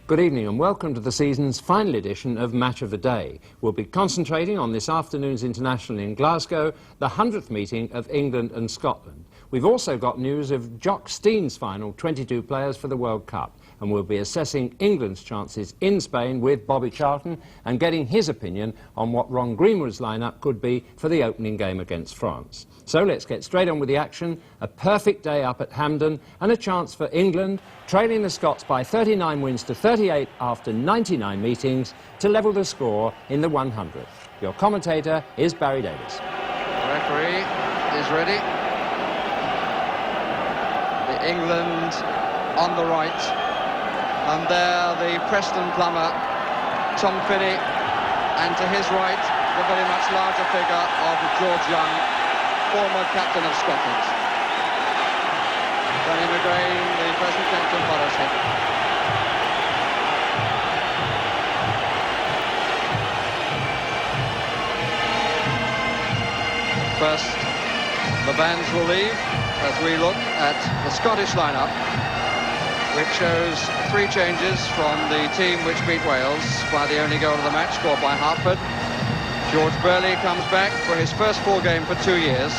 Good evening and welcome to the season's final edition of Match of the Day. We'll be concentrating on this afternoon's international in Glasgow, the 100th meeting of England and Scotland. We've also got news of Jock Stein's final 22 players for the World Cup, and we'll be assessing England's chances in Spain with Bobby Charlton and getting his opinion on what Ron Greenwood's lineup could be for the opening game against France. So let's get straight on with the action. A perfect day up at Hampden and a chance for England, trailing the Scots by 39 wins to 38 after 99 meetings, to level the score in the 100th. Your commentator is Barry Davies. The referee is ready. The England on the right, and there the Preston plumber, Tom Finney, and to his right the very much larger figure of George Young, former captain of Scotland. Danny McGrain, the present captain, follows him. First, the bands will leave as we look at the Scottish lineup, which shows 3 changes from the team which beat Wales by the only goal of the match scored by Hartford. George Burley comes back for his first full game for 2 years.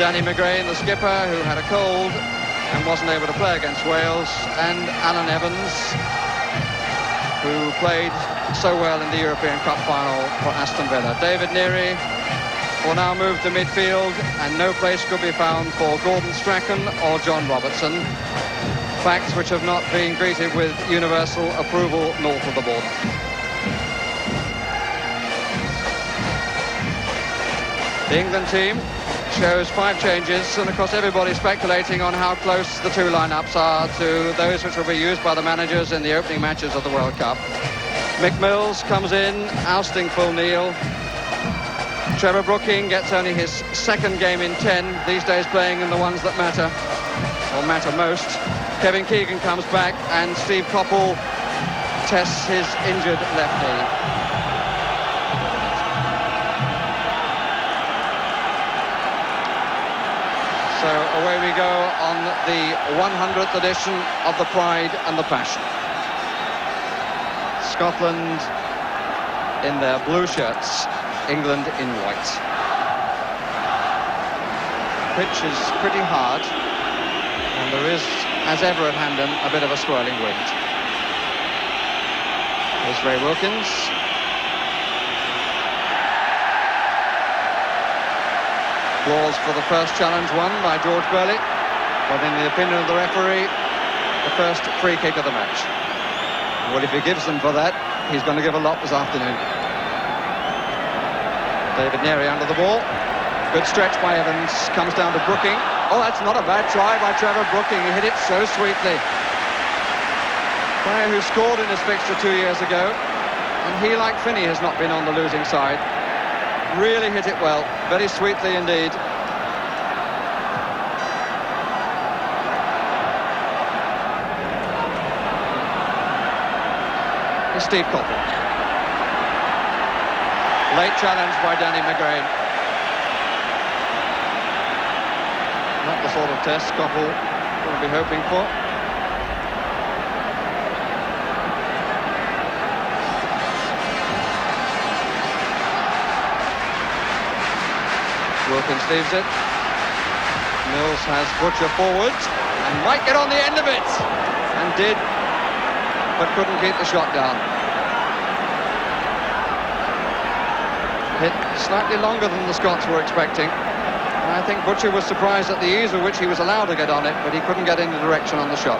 Danny McGrain, the skipper, who had a cold and wasn't able to play against Wales, and Alan Evans, who played so well in the European Cup final for Aston Villa. David Neary will now move to midfield, and no place could be found for Gordon Strachan or John Robertson. Facts which have not been greeted with universal approval north of the border. The England team shows 5 changes, and of course everybody's speculating on how close the 2 lineups are to those which will be used by the managers in the opening matches of the World Cup. Mick Mills comes in, ousting Phil Neal. Trevor Brooking gets only his 2nd game in 10, these days playing in the ones that matter, or matter most. Kevin Keegan comes back, and Steve Coppell tests his injured left knee. So away we go on the 100th edition of the Pride and the Passion. Scotland in their blue shirts, England in white. Pitch is pretty hard, and there is, as ever at Hampden, a bit of a swirling wind. Here's Ray Wilkins. Applause for the first challenge won by George Burley, but in the opinion of the referee, the first free kick of the match. Well, if he gives them for that, he's going to give a lot this afternoon. David Neary under the ball. Good stretch by Evans. Comes down to Brooking. Oh, that's not a bad try by Trevor Brooking. He hit it so sweetly. Player who scored in this fixture 2 years ago, and he, like Finney, has not been on the losing side. Really hit it well, very sweetly indeed. Here's Steve Coppell. Late challenge by Danny McGrain. Not the sort of test Coppell will be hoping for. Wilkins leaves it. Mills has Butcher forward and might get on the end of it, and did, but couldn't keep the shot down. Hit slightly longer than the Scots were expecting. And I think Butcher was surprised at the ease with which he was allowed to get on it, but he couldn't get any direction on the shot.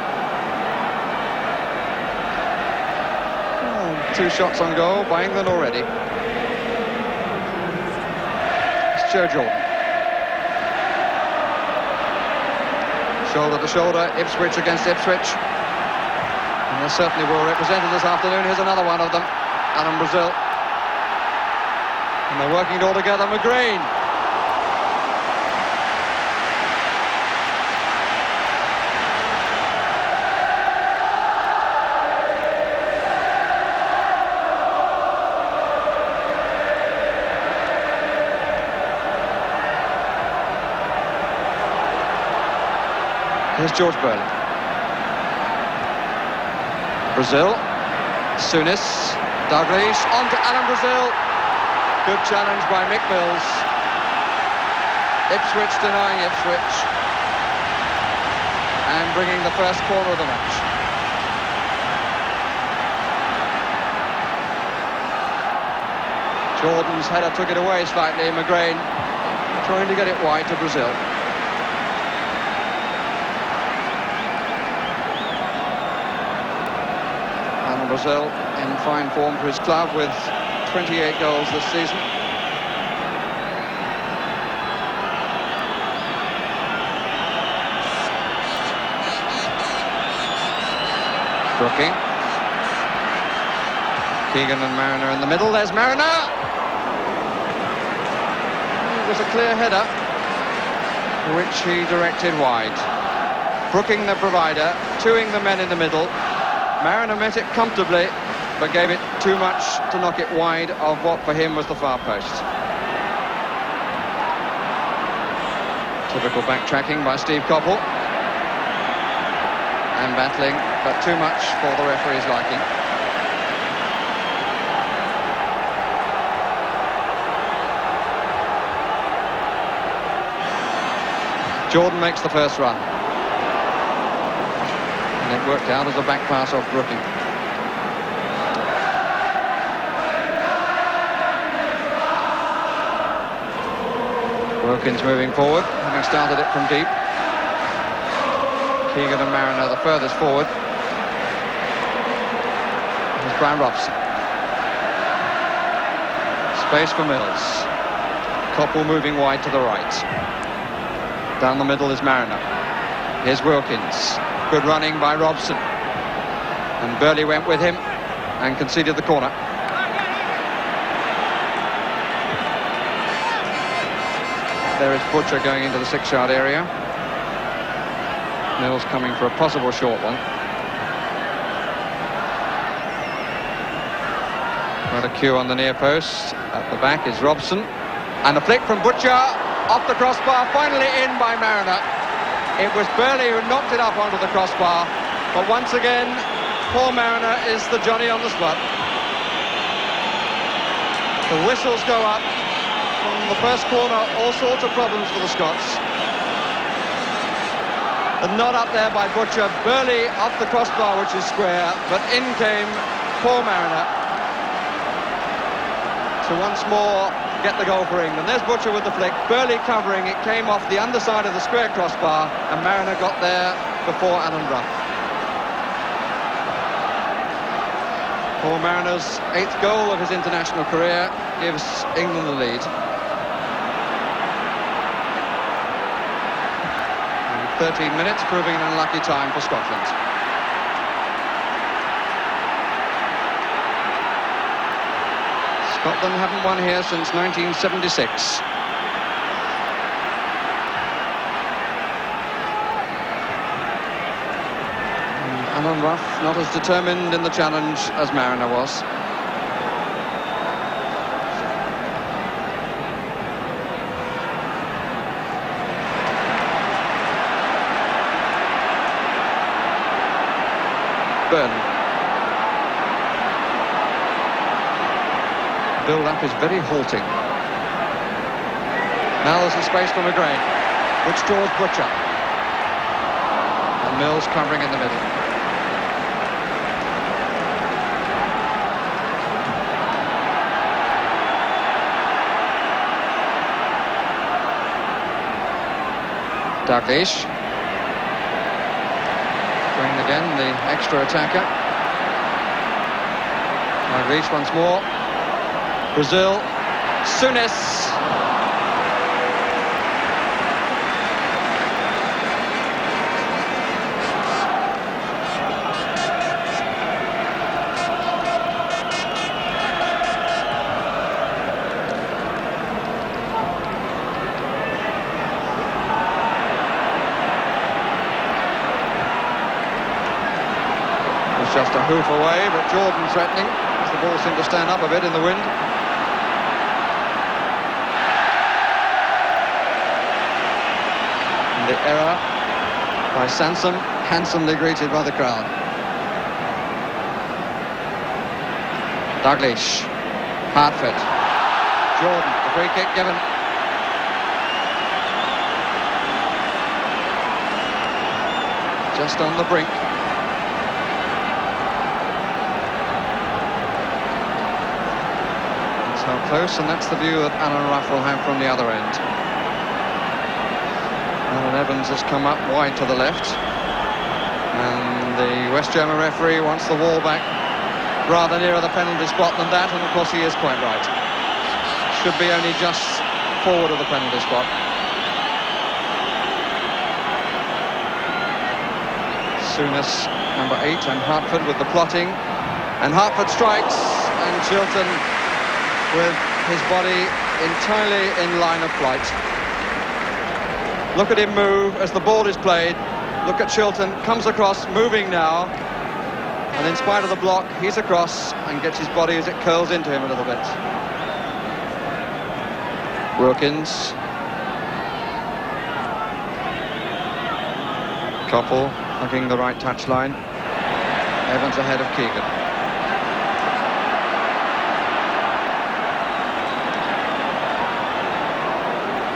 2 shots on goal by England already. Joe Jordan. Shoulder to shoulder, Ipswich against Ipswich. And they're certainly well represented this afternoon. Here's another one of them, Alan Brazil. And they're working it all together. McGrain. Here's George Burley. Brazil Souness, Davies, on to Alan Brazil. Good challenge by Mick Mills. Ipswich denying Ipswich. And bringing the first corner of the match. Jordan's header took it away slightly. McGrain trying to get it wide to Brazil. And Brazil in fine form for his club with 28 goals this season. Brooking. Keegan and Mariner in the middle. There's Mariner! It was a clear header, which he directed wide. Brooking the provider, chewing the men in the middle. Mariner met it comfortably, but gave it too much to knock it wide of what for him was the far post. Typical backtracking by Steve Coppell. And battling, but too much for the referee's liking. Jordan makes the first run. And it worked out as a back pass off Brooking. Wilkins moving forward, having started it from deep. Keegan and Mariner the furthest forward. Here's Brian Robson. Space for Mills. Coppell moving wide to the right. Down the middle is Mariner. Here's Wilkins. Good running by Robson. And Burley went with him and conceded the corner. There is Butcher going into the 6-yard area. Mills coming for a possible short one. Got a cue on the near post. At the back is Robson. And a flick from Butcher off the crossbar, finally in by Mariner. It was Burley who knocked it up onto the crossbar. But once again, Paul Mariner is the Johnny on the spot. The whistles go up. From the first corner, all sorts of problems for the Scots. And not up there by Butcher. Burley off the crossbar, which is square, but in came Paul Mariner to once more get the goal for England. There's Butcher with the flick. Burley covering. It came off the underside of the square crossbar, and Mariner got there before Alan Ruff. Paul Mariner's 8th goal of his international career gives England the lead. 13 minutes, proving an unlucky time for Scotland. Scotland haven't won here since 1976. Alan Ruff not as determined in the challenge as Mariner was. Byrne. Build-up is very halting. Now there's a space for McGrain, which draws Butcher. And Mills covering in the middle. Davies. Going again, the extra attacker. Davies once more. Brazil. Souness. Just a hoof away, but Jordan threatening as the ball seemed to stand up a bit in the wind. And the error by Sansom, handsomely greeted by the crowd. Dalglish. Hartford. Jordan, the free kick given. Just on the brink. That's how close, and that's the view that Alan Ruff will have from the other end. Alan Evans has come up wide to the left, and the West German referee wants the wall back rather nearer the penalty spot than that, and of course he is quite right. Should be only just forward of the penalty spot. Souness, number 8, and Hartford with the plotting, and Hartford strikes, and Chilton with his body entirely in line of flight. Look at him move as the ball is played. Look at Chilton, comes across, moving now, and in spite of the block, he's across and gets his body as it curls into him a little bit. Wilkins. Koppel hugging the right touchline. Evans ahead of Keegan.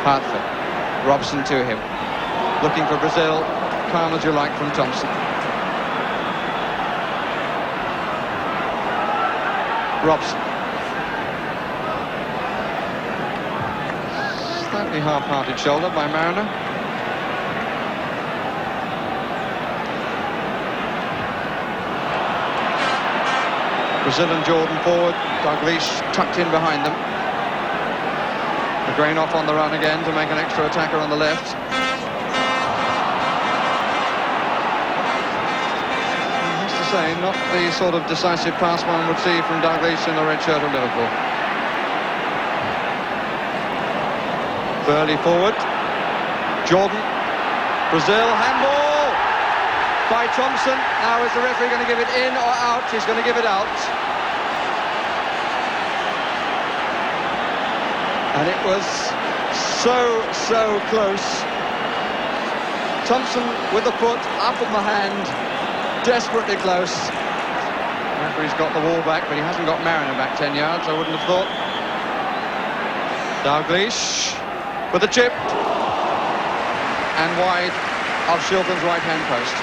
Hartford. Robson to him. Looking for Brazil. Calm as you like from Thompson. Robson. Slightly half-hearted shoulder by Mariner. Brazil and Jordan forward. Dalglish tucked in behind them. The Grain off on the run again to make an extra attacker on the left. I have to say, not the sort of decisive pass one would see from Dalglish in the red shirt of Liverpool. Burley forward. Jordan. Brazil, handball by Thompson. Now is the referee going to give it in or out? He's going to give it out. And it was so close. Thompson with the foot up on the hand, desperately close. The referee's got the wall back, but he hasn't got Mariner back 10 yards, I wouldn't have thought. Dalglish with a chip. And wide of Shilton's right-hand post.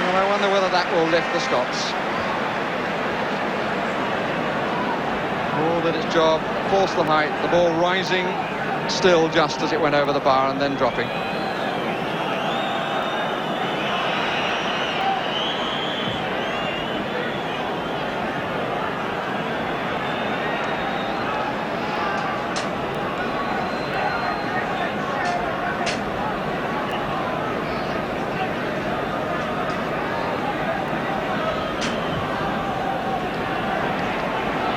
Well, I wonder whether that will lift the Scots. All did its job, forced the height, the ball rising still just as it went over the bar and then dropping.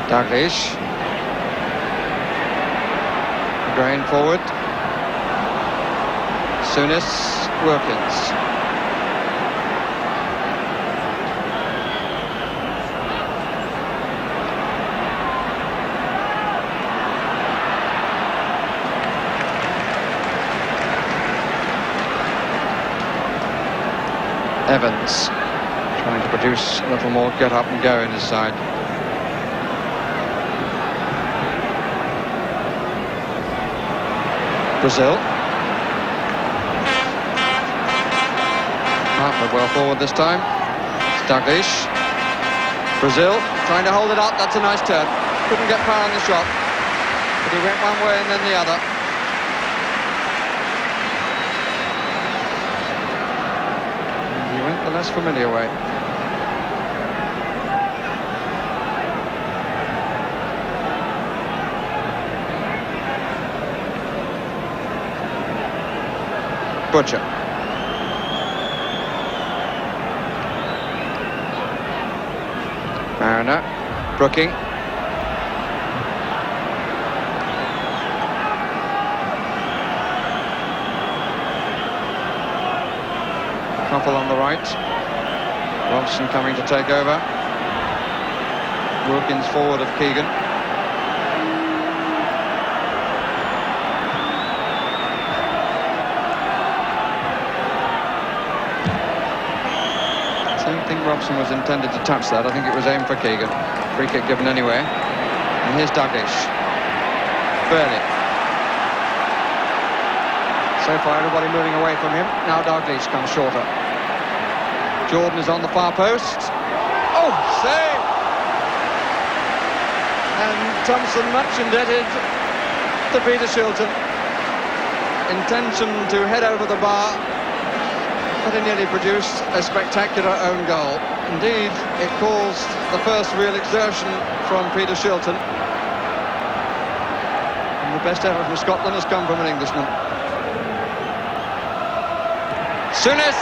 Davies. Grain forward. Souness, Wilkins. Evans trying to produce a little more get up and go in his side. Brazil. Hartford well forward this time. Dalglish. Brazil trying to hold it up. That's a nice turn. Couldn't get power on the shot, but he went one way and then the other. And he went the less familiar way. Butcher. Mariner. Brooking. Koppel on the right. Robson coming to take over. Wilkins forward of Keegan. don't think Robson was intended to touch that. I think it was aimed for Keegan. Free kick given anyway. And here's Davies. Burley. So far everybody moving away from him. Now Davies comes shorter. Jordan is on the far post. Oh, save! And Thompson much indebted to Peter Shilton. Intention to head over the bar, but he nearly produced a spectacular own goal. Indeed, it caused the first real exertion from Peter Shilton. And the best effort from Scotland has come from an Englishman. Souness!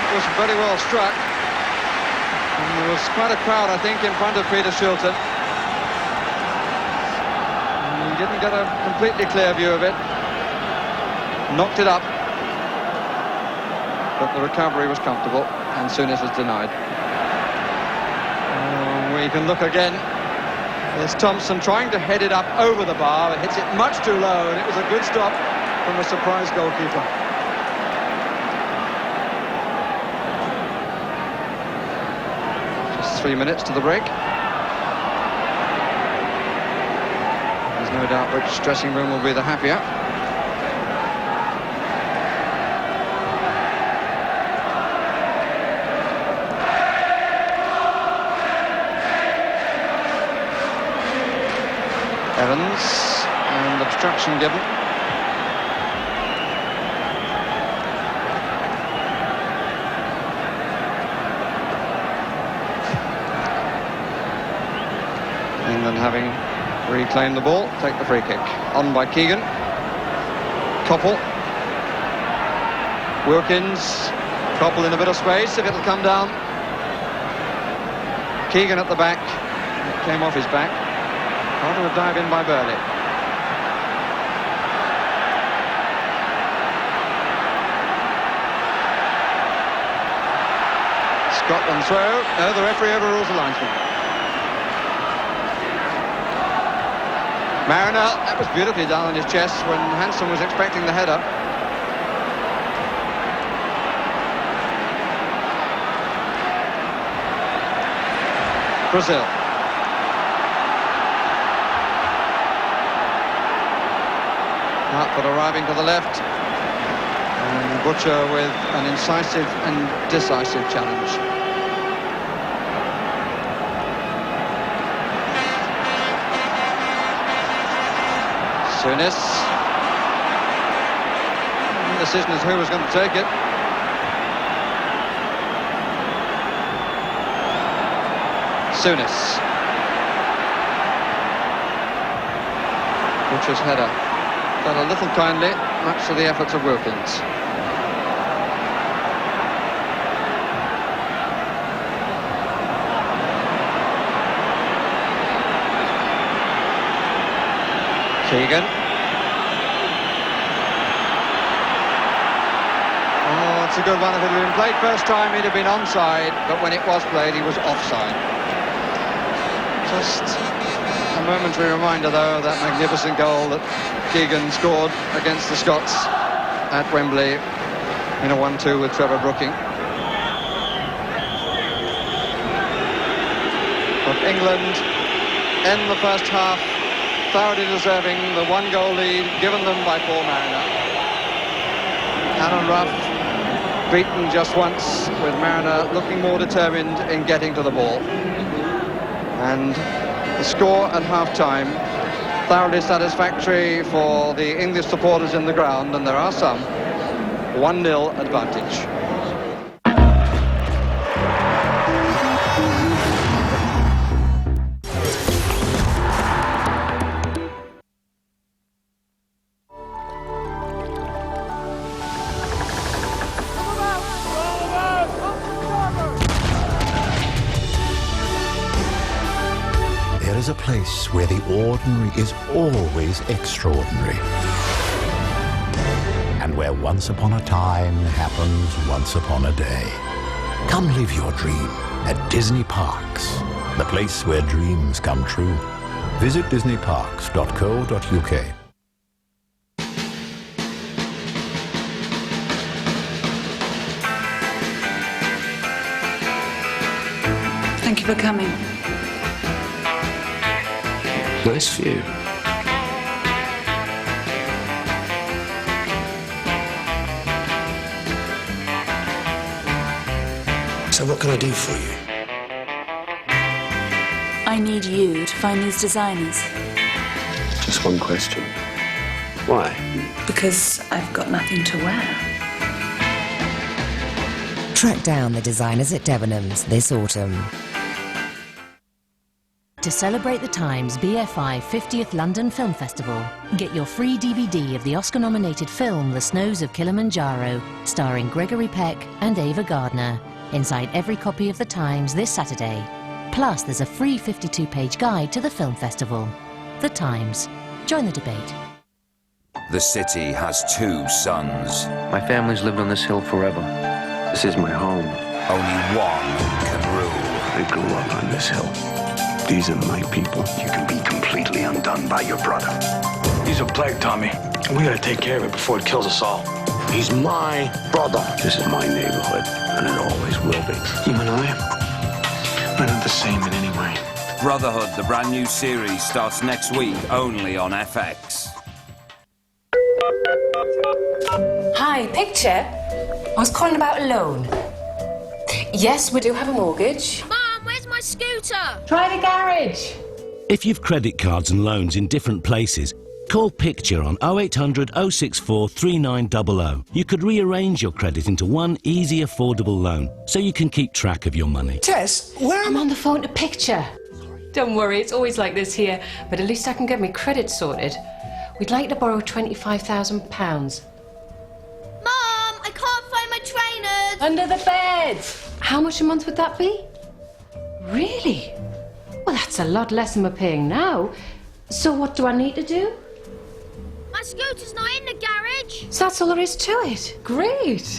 It was very well struck. And there was quite a crowd, I think, in front of Peter Shilton. He didn't get a completely clear view of it. Knocked it up. But the recovery was comfortable, and Souness was denied. We can look again. There's Thompson trying to head it up over the bar, but hits it much too low, and it was a good stop from a surprise goalkeeper. Just 3 minutes to the break. No doubt which dressing room will be the happier. Evans, and obstruction given. England having reclaim the ball, take the free kick. On by Keegan. Koppel. Wilkins. Koppel in a bit of space, if it'll come down. Keegan at the back. It came off his back. After a dive in by Burley. Scotland throw. No, the referee overrules the linesman. Mariner, that was beautifully done on his chest when Hansen was expecting the header. Brazil. Hartford arriving to the left. And Butcher with an incisive and decisive challenge. Souness. The decision is who was going to take it. Souness. Butcher's header. But a little kindly, much to the efforts of Wilkins. Keegan. Oh, it's a good one. If it had been played first time, he'd have been onside, but when it was played, he was offside. Just a momentary reminder, though, of that magnificent goal that Keegan scored against the Scots at Wembley in a 1-2 with Trevor Brooking. But England end the first half thoroughly deserving the 1-goal lead given them by Paul Mariner. Alan Ruff beaten just once, with Mariner looking more determined in getting to the ball. And the score at half-time thoroughly satisfactory for the English supporters in the ground, and there are some. 1-0 advantage. There is a place where the ordinary is always extraordinary. And where once upon a time happens once upon a day. Come live your dream at Disney Parks, the place where dreams come true. Visit disneyparks.co.uk. Thank you for coming. Nice view. So what can I do for you? I need you to find these designers. Just one question. Why? Because I've got nothing to wear. Track down the designers at Debenhams this autumn. To celebrate the Times BFI 50th London Film Festival, get your free DVD of the Oscar-nominated film The Snows of Kilimanjaro, starring Gregory Peck and Ava Gardner, inside every copy of the Times this Saturday. Plus, there's a free 52-page guide to the film festival. The Times. Join the debate. The city has two suns. My family's lived on this hill forever. This is my home. Only one can rule. I grew up on this hill. These are my people. You can be completely undone by your brother. He's a plague, Tommy. We gotta take care of it before it kills us all. He's my brother. This is my neighborhood, and it always will be. You and I, we're not the same in any way. Brotherhood, the brand new series, starts next week only on FX. Hi, picture. I was calling about a loan. Yes, we do have a mortgage. Mum, where's my scooter? Try the garage. If you've credit cards and loans in different places, call Picture on 0800 064 3900. You could rearrange your credit into one easy, affordable loan so you can keep track of your money. Tess, where I'm on the phone to Picture. Don't worry, it's always like this here, but at least I can get my credit sorted. We'd like to borrow £25,000. Mum, I can't find my trainers. Under the bed. How much a month would that be? Really? Well, that's a lot less than we're paying now. So what do I need to do? My scooter's not in the garage. So that's all there is to it. Great.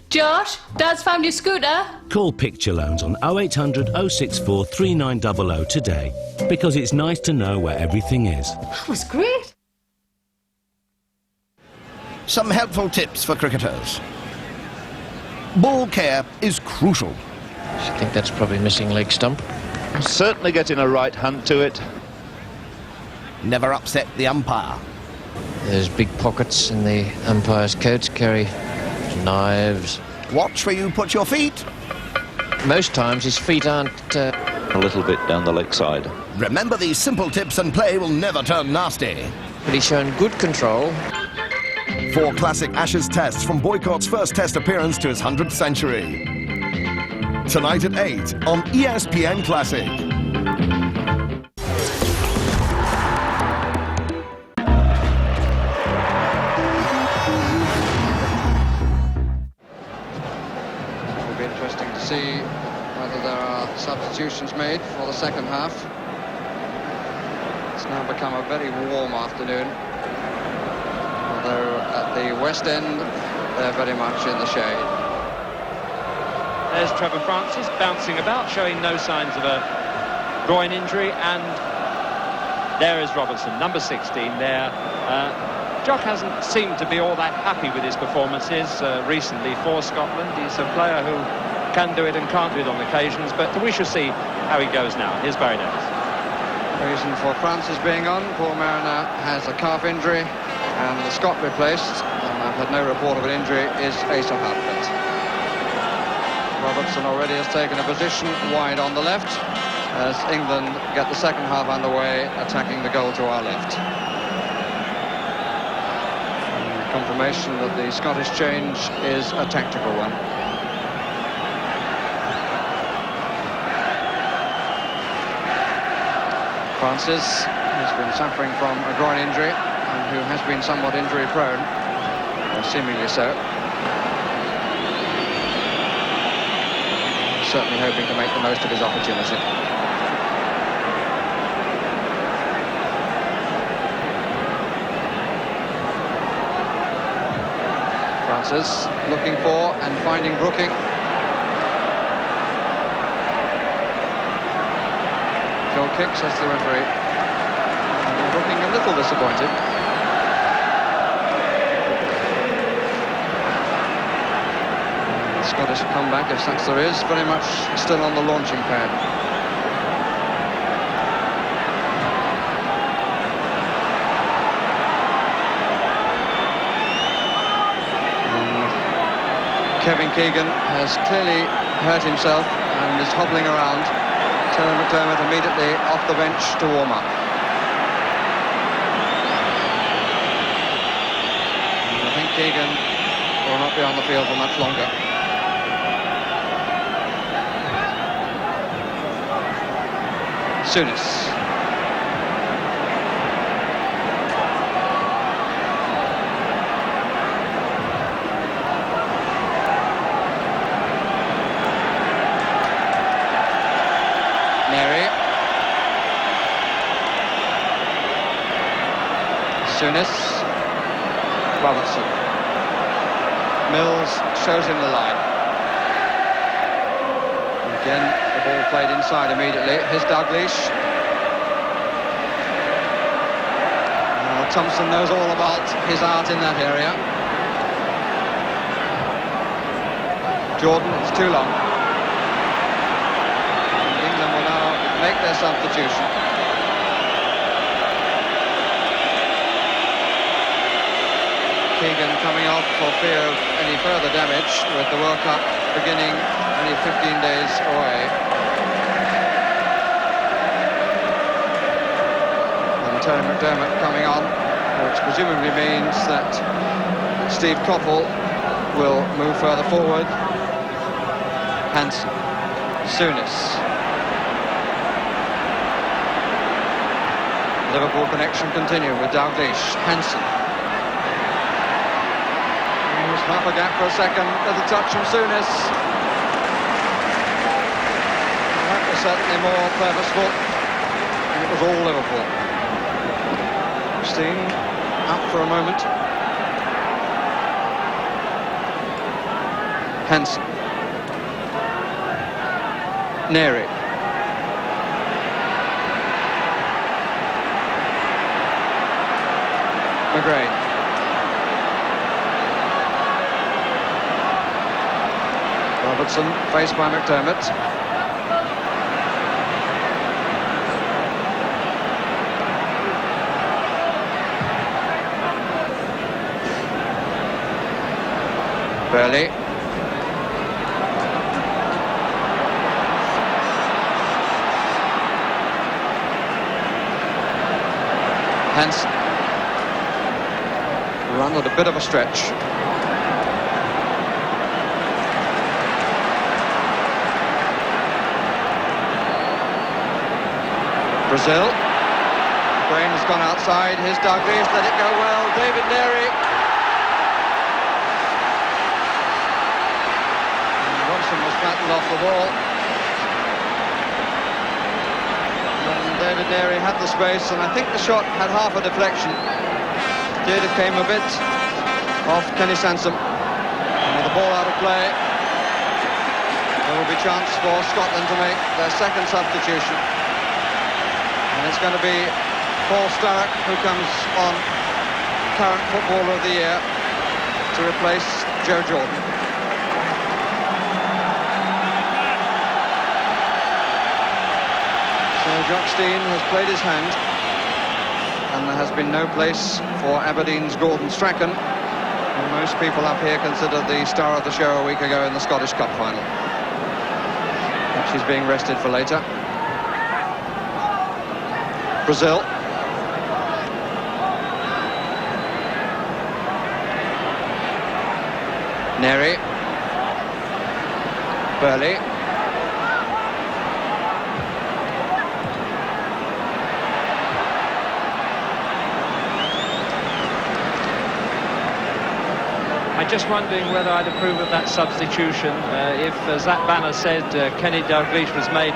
Josh, Dad's found your scooter. Call Picture Loans on 0800 064 3900 today, because it's nice to know where everything is. That was great. Some helpful tips for cricketers. Ball care is crucial. I think that's probably missing leg stump. Certainly getting a right hand to it. Never upset the umpire. There's big pockets in the umpire's coat, carry knives. Watch where you put your feet. Most times his feet aren't... A little bit down the leg side. Remember, these simple tips and play will never turn nasty. But he's shown good control. 4 classic Ashes tests from Boycott's first test appearance to his 100th century. Tonight at 8 on ESPN Classic. It will be interesting to see whether there are substitutions made for the second half. It's now become a very warm afternoon. Although at the West End, they're very much in the shade. There's Trevor Francis bouncing about, showing no signs of a groin injury, and there is Robertson, number 16 there. Jock hasn't seemed to be all that happy with his performances recently for Scotland. He's a player who can do it and can't do it on occasions, but we shall see how he goes now. Here's Barry Davies. Reason for Francis being on, Paul Mariner has a calf injury, and the Scot replaced, and I've had no report of an injury, is Asa Hartford. Robertson already has taken a position wide on the left as England get the second half underway, attacking the goal to our left. And confirmation that the Scottish change is a tactical one. Francis, who's been suffering from a groin injury and who has been somewhat injury prone, or seemingly so. Certainly hoping to make the most of his opportunity. Francis looking for and finding Brooking. Goal kick, says the referee. And Brooking a little disappointed. Scottish comeback, if such there is, very much still on the launching pad. Kevin Keegan has clearly hurt himself and is hobbling around. Terry McDermott immediately off the bench to warm up. And I think Keegan will not be on the field for much longer. Souness. Souness, Robertson. Mills shows him the line. Again, the ball played inside immediately. Here's Dalglish. Thompson knows all about his art in that area. Jordan, it's too long. England will now make their substitution. Keegan coming off for fear of any further damage, with the World Cup beginning only 15 days away. And Terry McDermott coming on, which presumably means that Steve Coppell will move further forward. Hansen, Souness. Liverpool connection continue with Dalglish, Hansen. Half a gap for a second, little touch from Souness. That was certainly more purposeful, and it was all Liverpool. Steen up for a moment. Hansen. Neri. McGrain. Robertson, faced by McDermott. Burley. Hansen. Run with a bit of a stretch. Brazil. Graham has gone outside. Here's Davies. Let it go well. David Neri. Robson was flattened off the ball. And David Neri had the space, and I think the shot had half a deflection. Did it came a bit off Kenny Sansom. And with the ball out of play, there will be chance for Scotland to make their second substitution. And it's going to be Paul Sturrock, who comes on current Footballer of the Year, to replace Joe Jordan. So Jock Stein has played his hand, and there has been no place for Aberdeen's Gordon Strachan, who most people up here considered the star of the show a week ago in the Scottish Cup final. But she's being rested for later. Brazil. Neri. Burley. I'm just wondering whether I'd approve of that substitution if, as that banner said, Kenny Dalglish was made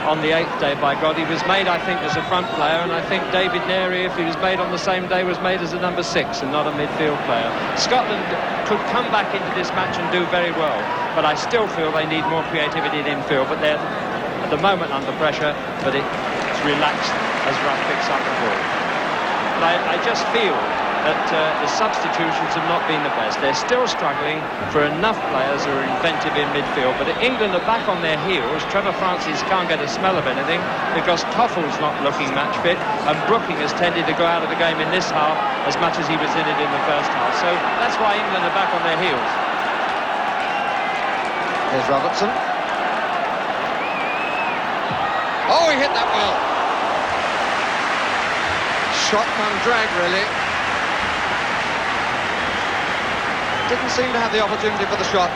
on the 8th day by God. He was made, I think, as a front player, and I think David Neri, if he was made on the same day, was made as a number 6 and not a midfield player. Scotland could come back into this match and do very well, but I still feel they need more creativity in infield, but they're at the moment under pressure, but it's relaxed as Ruff picks up the ball. But I just feel that the substitutions have not been the best. They're still struggling for enough players who are inventive in midfield, but England are back on their heels. Trevor Francis can't get a smell of anything because Toffel's not looking match fit, and Brooking has tended to go out of the game in this half as much as he was in it in the first half. So that's why England are back on their heels. Here's Robertson. Oh, he hit that well. Shot on drag, really. Didn't seem to have the opportunity for the shot.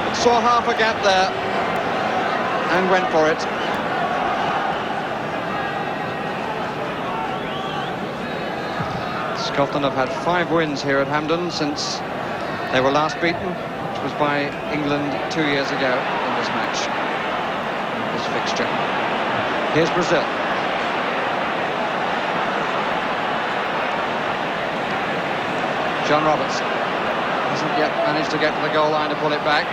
But saw half a gap there and went for it. Scotland have had 5 wins here at Hampden since they were last beaten, which was by England 2 years ago in this match, this fixture. Here's Brazil. John Robertson hasn't yet managed to get to the goal line to pull it back.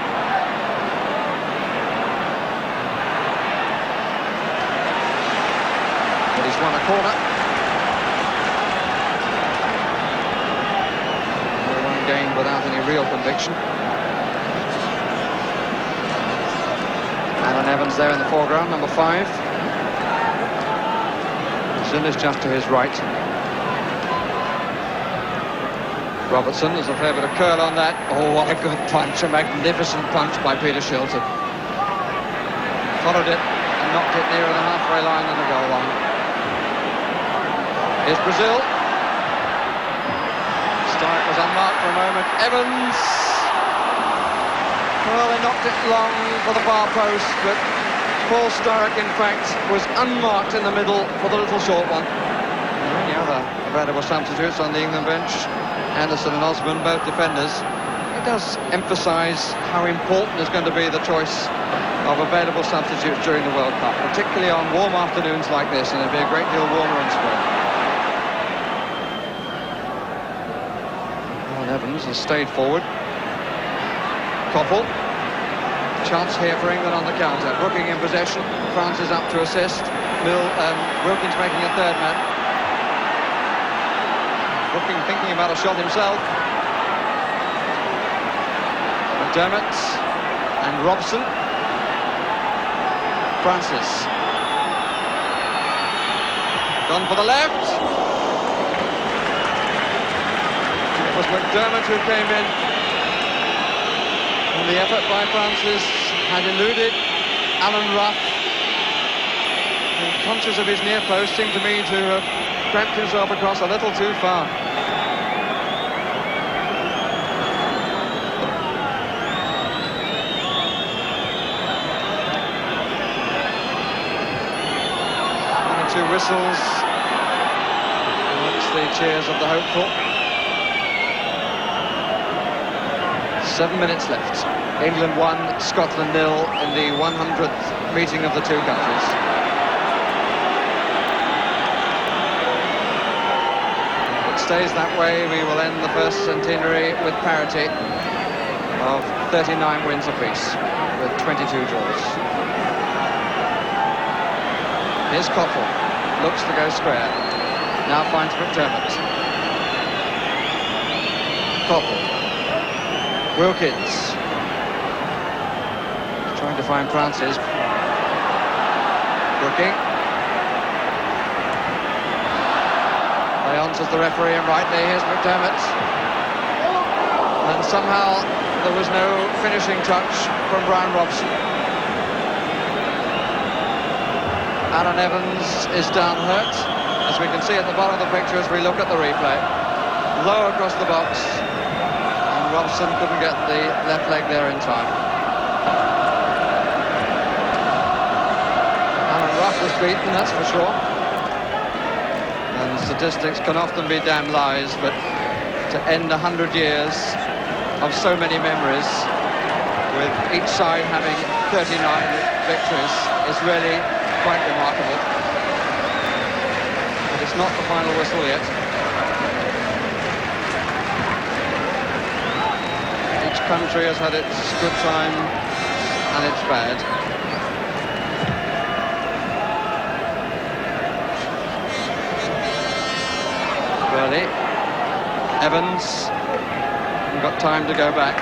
But he's won a corner. One gained without any real conviction. Alan Evans there in the foreground, number 5. Brazil is just to his right. Robertson, there's a fair bit of curl on that. Oh, what a good punch, a magnificent punch by Peter Shilton. Followed it and knocked it nearer the halfway line than the goal line. Here's Brazil. Stark was unmarked for a moment. Evans. Well, they knocked it long for the far post, but Paul Sturrock, in fact, was unmarked in the middle for the little short one. And the other available substitutes on the England bench, Anderson and Osborne, both defenders. It does emphasise how important is going to be the choice of available substitutes during the World Cup, particularly on warm afternoons like this, and it'll be a great deal warmer in spring. Alan Evans has stayed forward. Koppel. Chance here for England on the counter. Brooking in possession. France is up to assist. Wilkins making a third man. Brooking thinking about a shot himself. McDermott and Robson. Francis. Gone for the left. It was McDermott who came in. And the effort by Francis had eluded Alan Ruff. And conscious of his near post, seemed to me to have cramped himself across a little too far. Two whistles amongst the cheers of the hopeful. 7 minutes left. England 1, Scotland 0 in the 100th meeting of the two countries. If it stays that way, we will end the first centenary with parity of 39 wins apiece, with 22 draws. Here's Koppel. Looks to go square. Now finds McDermott. Koppel. Wilkins. Trying to find Francis. Brooking. Lyons is the referee, and rightly, here's McDermott. And somehow there was no finishing touch from Brian Robson. Alan Evans is down hurt, as we can see at the bottom of the picture as we look at the replay. Low across the box, and Robson couldn't get the left leg there in time. Alan Ruff was beaten, that's for sure. And statistics can often be damn lies, but to end 100 years of so many memories, with each side having 39 victories, is really quite remarkable. But it's not the final whistle yet. Each country has had its good time and its bad. early. Evans hasn't got time to go back.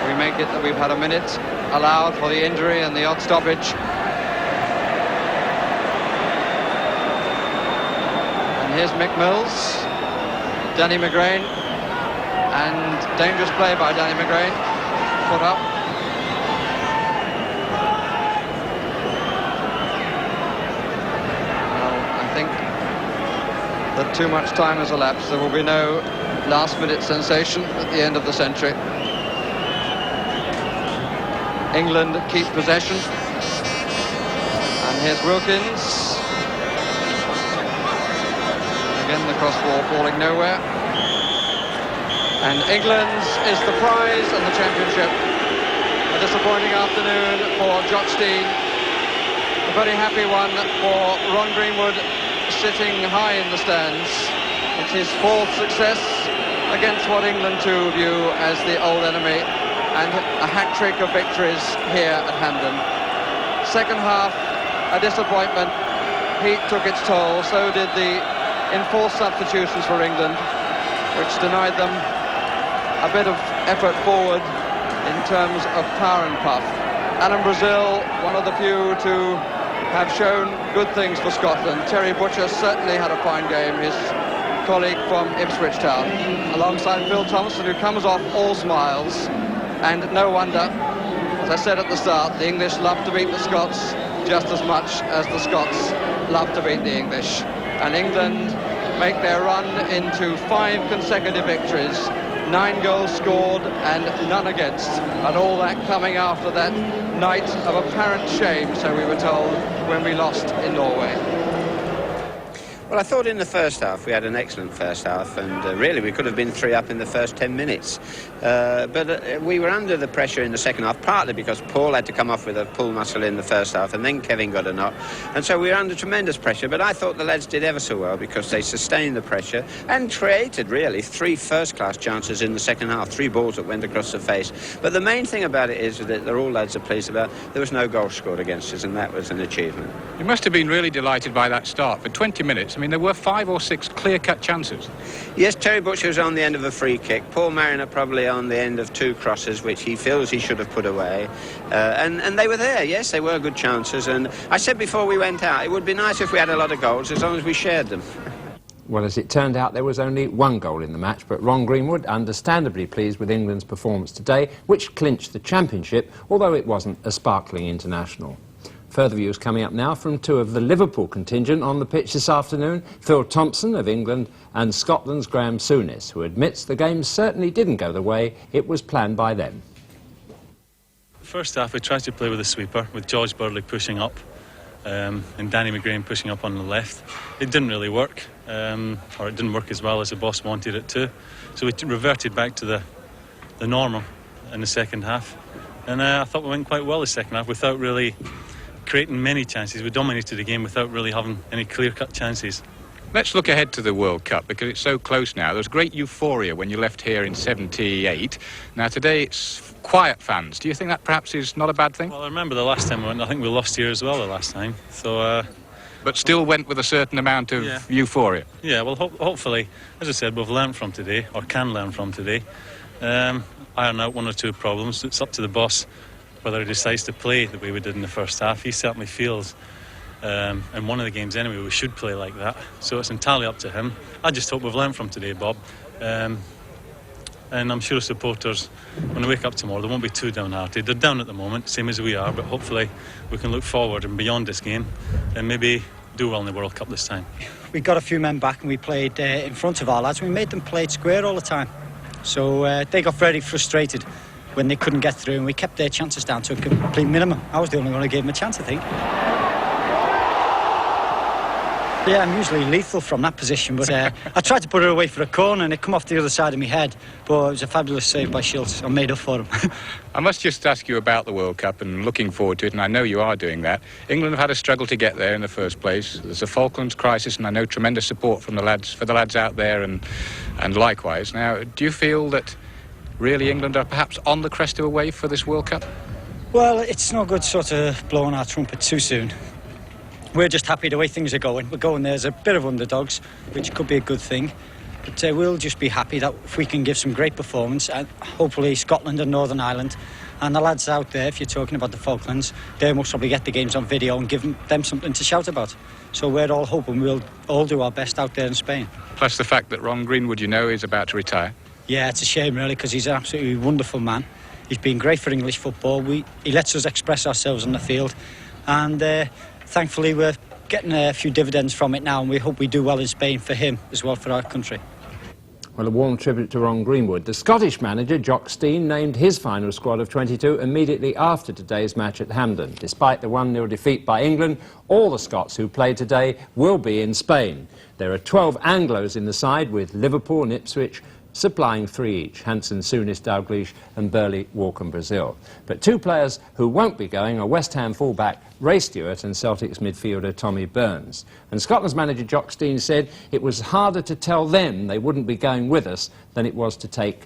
We make it that we've had a minute allowed for the injury and the odd stoppage. And here's Mick Mills, Danny McGrain, and dangerous play by Danny McGrain. Put up. That too much time has elapsed. There will be no last-minute sensation at the end of the century. England keep possession. And here's Wilkins. Again, the cross-ball falling nowhere. And England's is the prize and the championship. A disappointing afternoon for Jock Stein. A very happy one for Ron Greenwood, sitting high in the stands. It's his fourth success against what England too view as the old enemy, and a hat-trick of victories here at Hampden. Second half, a disappointment. Heat took its toll, so did the enforced substitutions for England, which denied them a bit of effort forward in terms of power and puff. Alan Brazil, one of the few to have shown good things for Scotland. Terry Butcher certainly had a fine game, his colleague from Ipswich Town, alongside Phil Thompson, who comes off all smiles. And no wonder, as I said at the start, the English love to beat the Scots just as much as the Scots love to beat the English. And England make their run into 5 consecutive victories, 9 goals scored and none against, and all that coming after that night of apparent shame, so we were told, when we lost in Norway. Well, I thought in the first half we had an excellent first half, and really we could have been 3 up in the first 10 minutes. But we were under the pressure in the second half, partly because Paul had to come off with a pull muscle in the first half, and then Kevin got a knock. And so we were under tremendous pressure, but I thought the lads did ever so well because they sustained the pressure and created, really, 3 first-class chances in the second half, 3 balls that went across the face. But the main thing about it is that they're all lads are pleased about, there was no goal scored against us, and that was an achievement. You must have been really delighted by that start. For 20 minutes, I mean, there were 5 or 6 clear-cut chances. Yes, Terry Butcher was on the end of a free kick. Paul Mariner probably on the end of 2 crosses, which he feels he should have put away. And they were there, yes, they were good chances. And I said before we went out, it would be nice if we had a lot of goals, as long as we shared them. Well, as it turned out, there was only 1 goal in the match, but Ron Greenwood understandably pleased with England's performance today, which clinched the championship, although it wasn't a sparkling international. Further views coming up now from 2 of the Liverpool contingent on the pitch this afternoon, Phil Thompson of England and Scotland's Graham Souness, who admits the game certainly didn't go the way it was planned by them. First half we tried to play with a sweeper, with George Burley pushing up and Danny McGrain pushing up on the left. It didn't really work, or it didn't work as well as the boss wanted it to, so we reverted back to the normal in the second half. And I thought we went quite well the second half without really creating many chances. We dominated the game without really having any clear-cut chances. Let's look ahead to the World Cup, because it's so close now. There was great euphoria when you left here in '78. Now today it's quiet fans. Do you think that perhaps is not a bad thing? Well, I remember the last time we went, I think we lost here as well the last time. So, but still went with a certain amount of euphoria. Yeah, well, hopefully, as I said, we've learned from today, or can learn from today. Iron out 1 or 2 problems. It's up to the boss whether he decides to play the way we did in the first half. He certainly feels, in one of the games anyway, we should play like that. So it's entirely up to him. I just hope we've learned from today, Bob. And I'm sure supporters, when they wake up tomorrow, they won't be too downhearted. They're down at the moment, same as we are, but hopefully we can look forward and beyond this game and maybe do well in the World Cup this time. We got a few men back and we played in front of our lads. We made them play it square all the time. So they got very frustrated when they couldn't get through, and we kept their chances down to a complete minimum. I was the only one who gave them a chance, I think. Yeah, I'm usually lethal from that position, but I tried to put it away for a corner and it come off the other side of my head, but it was a fabulous save by Schultz. I made up for him. I must just ask you about the World Cup and looking forward to it, and I know you are doing that. England have had a struggle to get there in the first place. There's a Falklands crisis, and I know tremendous support from the lads out there, and likewise. Now, do you feel that really England are perhaps on the crest of a wave for this World Cup? Well, it's no good sort of blowing our trumpet too soon. we're just happy the way things are going. We're going there as a bit of underdogs, which could be a good thing. But we'll just be happy that if we can give some great performance, and hopefully Scotland and Northern Ireland, and the lads out there, if you're talking about the Falklands, they must probably get the games on video and give them something to shout about. So we're all hoping we'll all do our best out there in Spain. Plus the fact that Ron Greenwood, you know, is about to retire. Yeah, it's a shame really, because he's an absolutely wonderful man. He's been great for English football. He lets us express ourselves on the field, and thankfully we're getting a few dividends from it now, and we hope we do well in Spain for him as well, for our country. Well, a warm tribute to Ron Greenwood. The Scottish manager, Jock Stein, named his final squad of 22 immediately after today's match at Hampden. Despite the 1-0 defeat by England, all the Scots who played today will be in Spain. There are 12 Anglos in the side, with Liverpool and Ipswich supplying 3 each, Hansen, Souness, Dalglish and Burley, Walkham, Brazil. But 2 players who won't be going are West Ham fullback Ray Stewart and Celtic's midfielder Tommy Burns. And Scotland's manager Jock Stein said it was harder to tell them they wouldn't be going with us than it was to take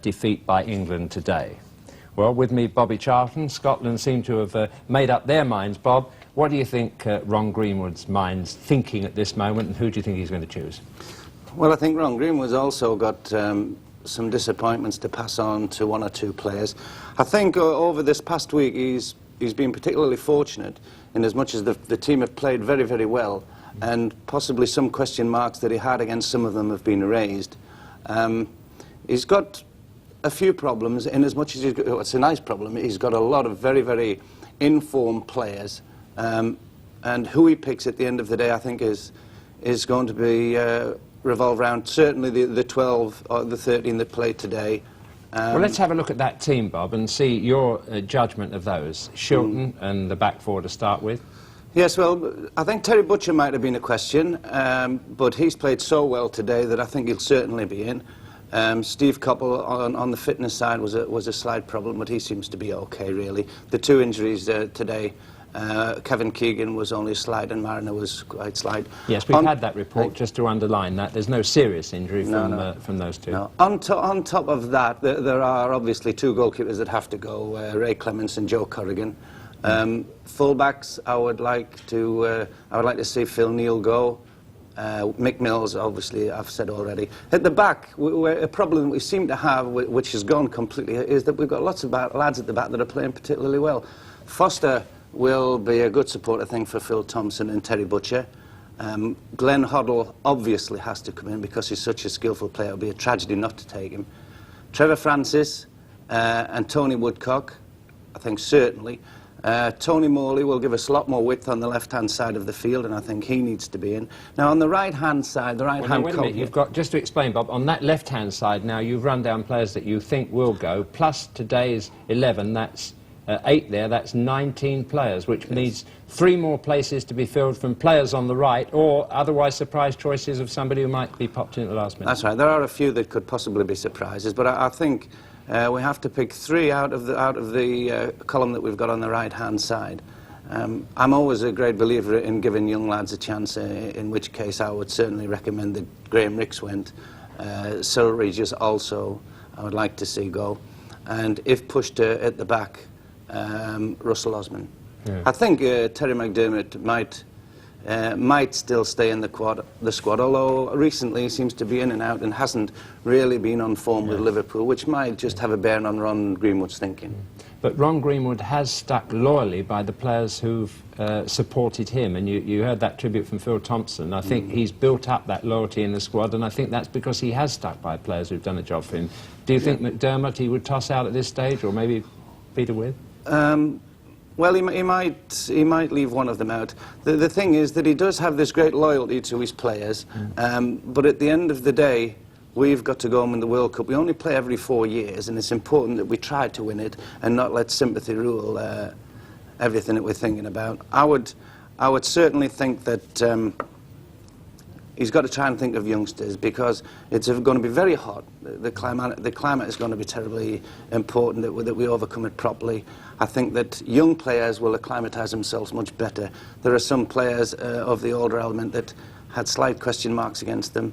defeat by England today. Well, with me, Bobby Charlton. Scotland seem to have made up their minds. Bob, what do you think Ron Greenwood's mind's thinking at this moment, and who do you think he's going to choose? Well, I think Ron Greenwood's also got some disappointments to pass on to 1 or 2 players. I think over this past week he's been particularly fortunate in as much as the team have played very, very well, and possibly some question marks that he had against some of them have been erased. He's got a few problems in as much as it's a nice problem. He's got a lot of very, very informed players, and who he picks at the end of the day, I think, is going to be revolve around certainly the 12 or the 13 that played today. Well, let's have a look at that team, Bob, and see your judgment of those. Shilton and the back four to start with. Yes, well, I think Terry Butcher might have been a question, but he's played so well today that I think he'll certainly be in. Steve Coppell on the fitness side was a slight problem, but he seems to be okay, really. The 2 injuries today, Kevin Keegan was only slight and Mariner was quite slight. Yes, we've had that report, just to underline that. There's no serious injury from those 2. No. On top of that, there are obviously 2 goalkeepers that have to go, Ray Clements and Joe Corrigan. Fullbacks, I would like to see Phil Neal go. Mick Mills, obviously, I've said already. At the back, a problem we seem to have, which has gone completely, is that we've got lots of lads at the back that are playing particularly well. Foster will be a good support, I think, for Phil Thompson and Terry Butcher. Glenn Hoddle obviously has to come in because he's such a skillful player. It would be a tragedy not to take him. Trevor Francis and Tony Woodcock, I think, certainly. Tony Morley will give us a lot more width on the left-hand side of the field, and I think he needs to be in. Now, on the right-hand side, the right-hand... Wait a minute, you've got, just to explain, Bob, on that left-hand side now, you've run down players that you think will go, plus today's 11, that's 8 there, that's 19 players, which needs 3 more places to be filled from players on the right, or otherwise surprise choices of somebody who might be popped in at the last minute. That's right, there are a few that could possibly be surprises, but I think we have to pick 3 out of the column that we've got on the right-hand side. I'm always a great believer in giving young lads a chance, in which case I would certainly recommend that Graham Ricks went. Cyril Regis also I would like to see go. And if pushed at the back, Russell Osman. Yeah. I think Terry McDermott might still stay in the squad, although recently he seems to be in and out and hasn't really been on form with Liverpool, which might just have a bearing on Ron Greenwood's thinking. But Ron Greenwood has stuck loyally by the players who've supported him, and you heard that tribute from Phil Thompson. I think he's built up that loyalty in the squad, and I think that's because he has stuck by players who've done a job for him. Do you think McDermott he would toss out at this stage, or maybe Peter With? Well, he might leave one of them out. The thing is that he does have this great loyalty to his players, but at the end of the day, we've got to go and win the World Cup. We only play every 4 years, and it's important that we try to win it and not let sympathy rule everything that we're thinking about. I would certainly think that he's got to try and think of youngsters, because it's going to be very hot. The climate is going to be terribly important that we overcome it properly. I think that young players will acclimatise themselves much better. There are some players of the older element that had slight question marks against them.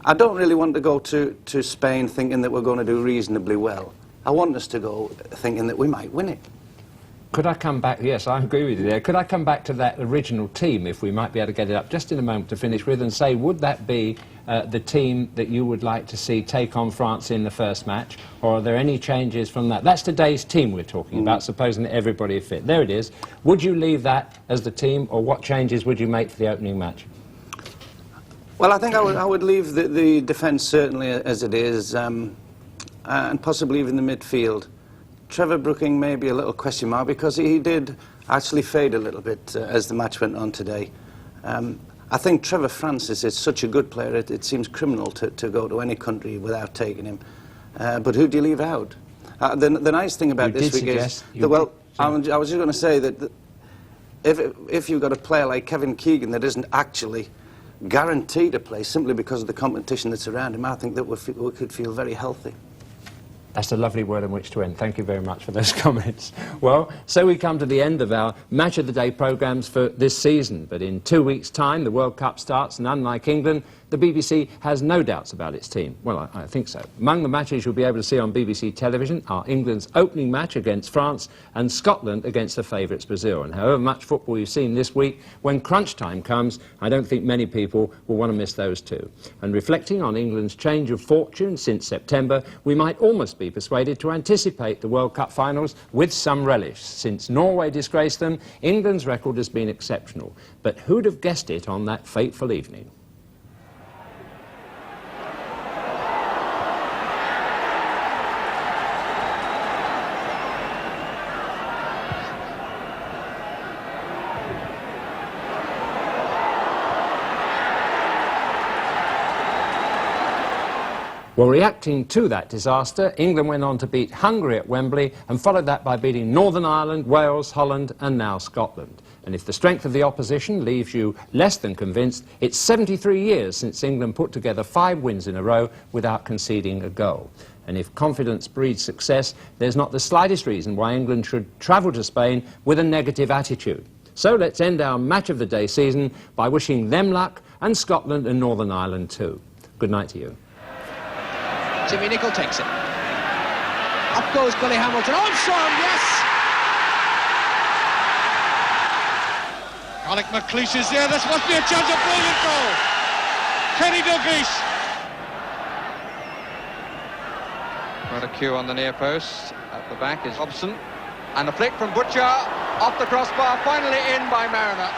I don't really want to go to Spain thinking that we're going to do reasonably well. I want us to go thinking that we might win it. Could I come back? Yes, I agree with you there. Could I come back to that original team, if we might be able to get it up just in a moment to finish with, and say, would that be the team that you would like to see take on France in the first match, or are there any changes from that? That's today's team we're talking about, supposing that everybody is fit. There it is. Would you leave that as the team, or what changes would you make for the opening match? Well, I think I would leave the defence certainly as it is, and possibly even the midfield. Trevor Brooking may be a little question mark because he did actually fade a little bit as the match went on today. I think Trevor Francis is such a good player, it seems criminal to go to any country without taking him. But who do you leave out? The nice thing about this week is... I was just going to say that if you've got a player like Kevin Keegan that isn't actually guaranteed to play simply because of the competition that's around him, I think that we could feel very healthy. That's a lovely word on which to end. Thank you very much for those comments. Well, so we come to the end of our Match of the Day programmes for this season. But in 2 weeks' time, the World Cup starts, and unlike England, the BBC has no doubts about its team. Well, I think so. Among the matches you'll be able to see on BBC television are England's opening match against France and Scotland against the favourites Brazil. And however much football you've seen this week, when crunch time comes, I don't think many people will want to miss those two. And reflecting on England's change of fortune since September, we might almost be persuaded to anticipate the World Cup finals with some relish. Since Norway disgraced them, England's record has been exceptional. But who'd have guessed it on that fateful evening? Well, reacting to that disaster, England went on to beat Hungary at Wembley and followed that by beating Northern Ireland, Wales, Holland and now Scotland. And if the strength of the opposition leaves you less than convinced, it's 73 years since England put together 5 wins in a row without conceding a goal. And if confidence breeds success, there's not the slightest reason why England should travel to Spain with a negative attitude. So let's end our Match of the Day season by wishing them luck, and Scotland and Northern Ireland too. Good night to you. Jimmy Nicholl takes it. Up goes Billy Hamilton. Armstrong, yes! Alec McLeish is there. This must be a chance of brilliant goal. Kenny Davies. Quite a queue on the near post. At the back is Hobson. And a flick from Butcher off the crossbar, finally in by Mariner.